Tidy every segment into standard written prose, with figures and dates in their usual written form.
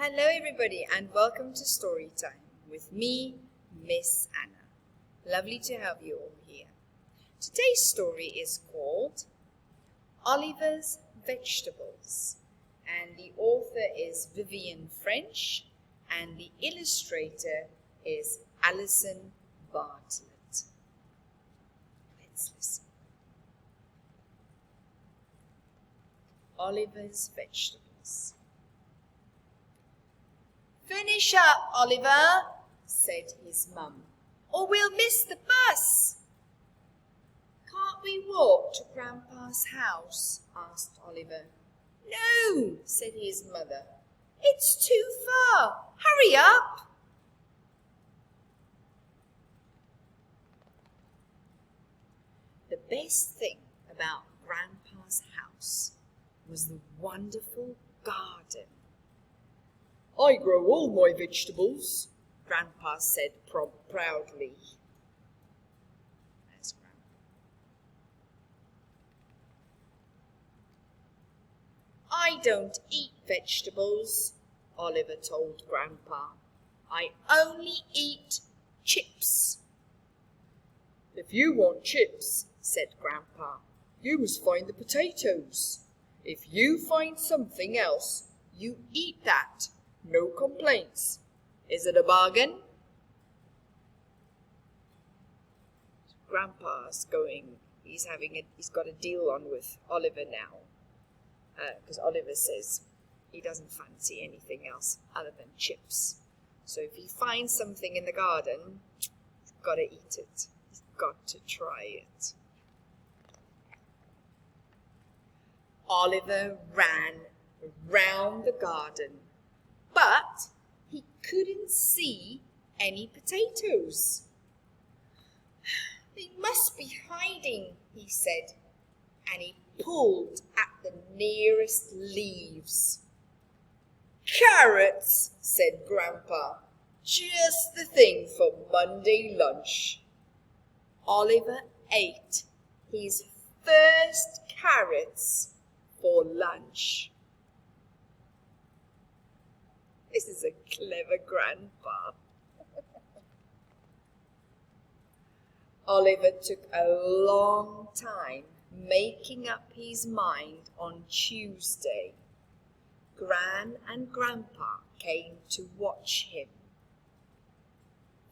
Hello everybody and welcome to Story Time with me, Miss Anna. Lovely to have you all here. Today's story is called Oliver's Vegetables and the author is Vivian French and the illustrator is Alison Bartlett. Let's listen. Oliver's Vegetables. "Finish up, Oliver," said his mum, "or we'll miss the bus." "Can't we walk to Grandpa's house?" asked Oliver. "No," said his mother. "It's too far. Hurry up." The best thing about Grandpa's house was the wonderful garden. "I grow all my vegetables," Grandpa said proudly. That's Grandpa. "I don't eat vegetables," Oliver told Grandpa. "I only eat chips." "If you want chips," said Grandpa, "you must find the potatoes. If you find something else, you eat that. No complaints. Is it a bargain?" Grandpa's he's got a deal on with Oliver now. Because Oliver says he doesn't fancy anything else other than chips. So if he finds something in the garden, he's got to eat it. He's got to try it. Oliver ran round the garden, but he couldn't see any potatoes. "They must be hiding," he said, and he pulled at the nearest leaves. "Carrots," said Grandpa, "just the thing for Monday lunch." Oliver ate his first carrots for lunch. This is a clever grandpa. Oliver took a long time making up his mind on Tuesday. Gran and Grandpa came to watch him.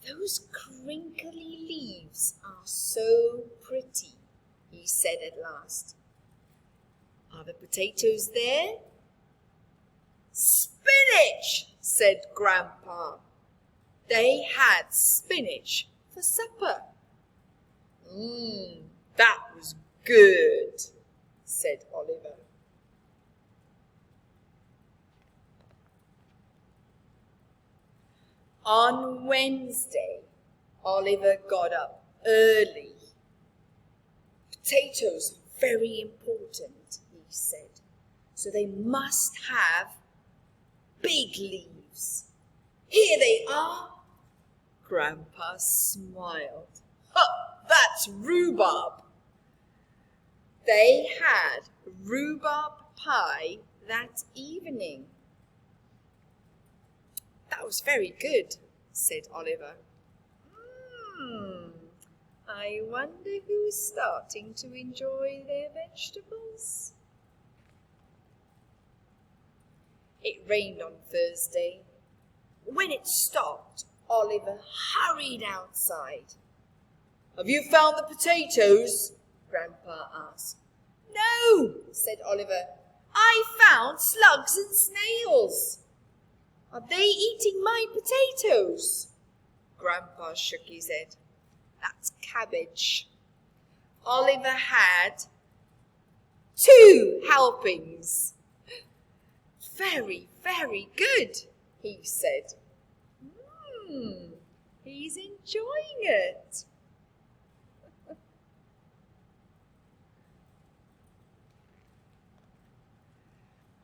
"Those crinkly leaves are so pretty," he said at last. "Are the potatoes there?" "Spinach," said Grandpa. They had spinach for supper. That was good," said Oliver. On Wednesday, Oliver got up early. "Potatoes are very important," he said, "so they must have big leaves. Here they are." Grandpa smiled. "That's rhubarb." They had rhubarb pie that evening. "That was very good," said Oliver. I wonder who's starting to enjoy their vegetables." It rained on Thursday. When it stopped, Oliver hurried outside. "Have you found the potatoes?" Grandpa asked. "No," said Oliver. "I found slugs and snails." "Are they eating my potatoes?" Grandpa shook his head. "That's cabbage." Oliver had 2 helpings. "Very, very good," he said. He's enjoying it.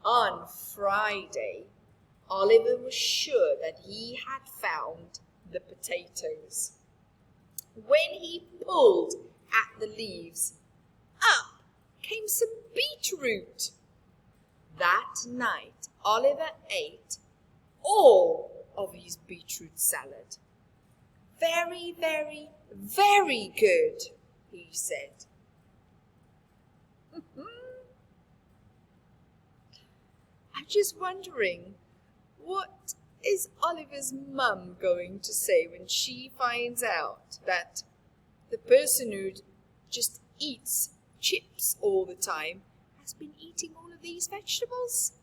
On Friday, Oliver was sure that he had found the potatoes. When he pulled at the leaves, up came some beetroot. That night, Oliver ate all of his beetroot salad. Very, very, very good, he said. I'm just wondering, what is Oliver's mum going to say when she finds out that the person who just eats chips all the time has been eating all of these vegetables?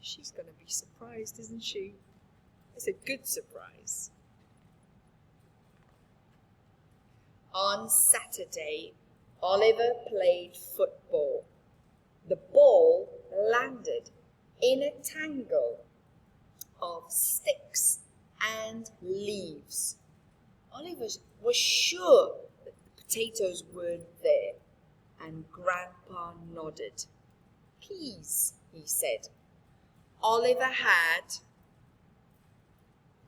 She's going to be surprised, isn't she? It's a good surprise. On Saturday, Oliver played football. The ball landed in a tangle of sticks and leaves. Oliver was sure that the potatoes weren't there, and Grandpa nodded. Please, he said. Oliver had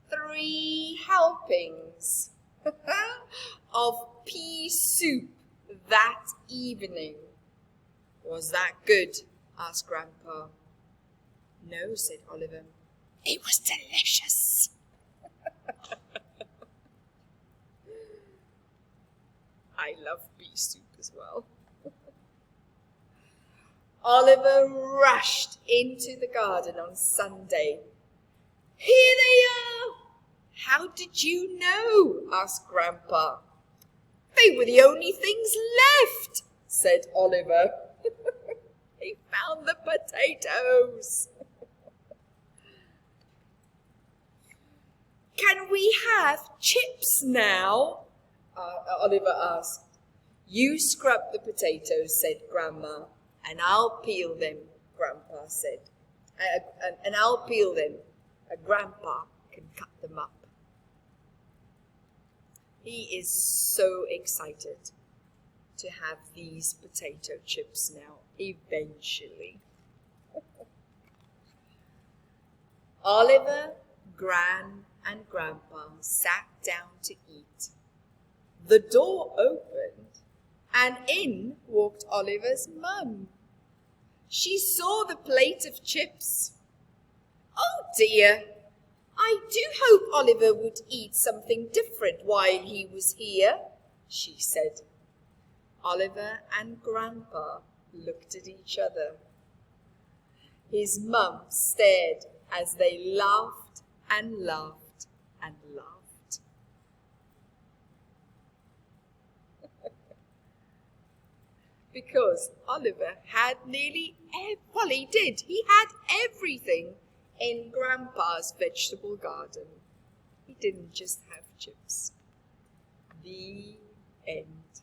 3 helpings of pea soup that evening. Was that good? Asked Grandpa. No, said Oliver. It was delicious. I love pea soup as well. Oliver rushed into the garden on Sunday. Here they are! How did you know? Asked Grandpa. They were the only things left, said Oliver. He found the potatoes. Can we have chips now? Oliver asked. You scrub the potatoes, said Grandma, and I'll peel them, Grandpa said. And I'll peel them. Grandpa can cut them up. He is so excited to have these potato chips now, eventually. Oliver, Gran, and Grandpa sat down to eat. The door opened, and in walked Oliver's mum. She saw the plate of chips. Oh dear, I do hope Oliver would eat something different while he was here, she said. Oliver and Grandpa looked at each other. His mum stared as they laughed and laughed and laughed. Because Oliver had he did. He had everything in Grandpa's vegetable garden. He didn't just have chips. The end.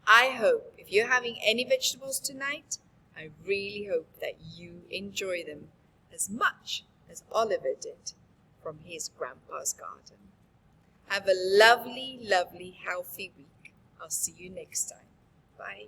I hope if you're having any vegetables tonight, I really hope that you enjoy them as much as Oliver did from his grandpa's garden. Have a lovely, lovely, healthy week. I'll see you next time. Bye.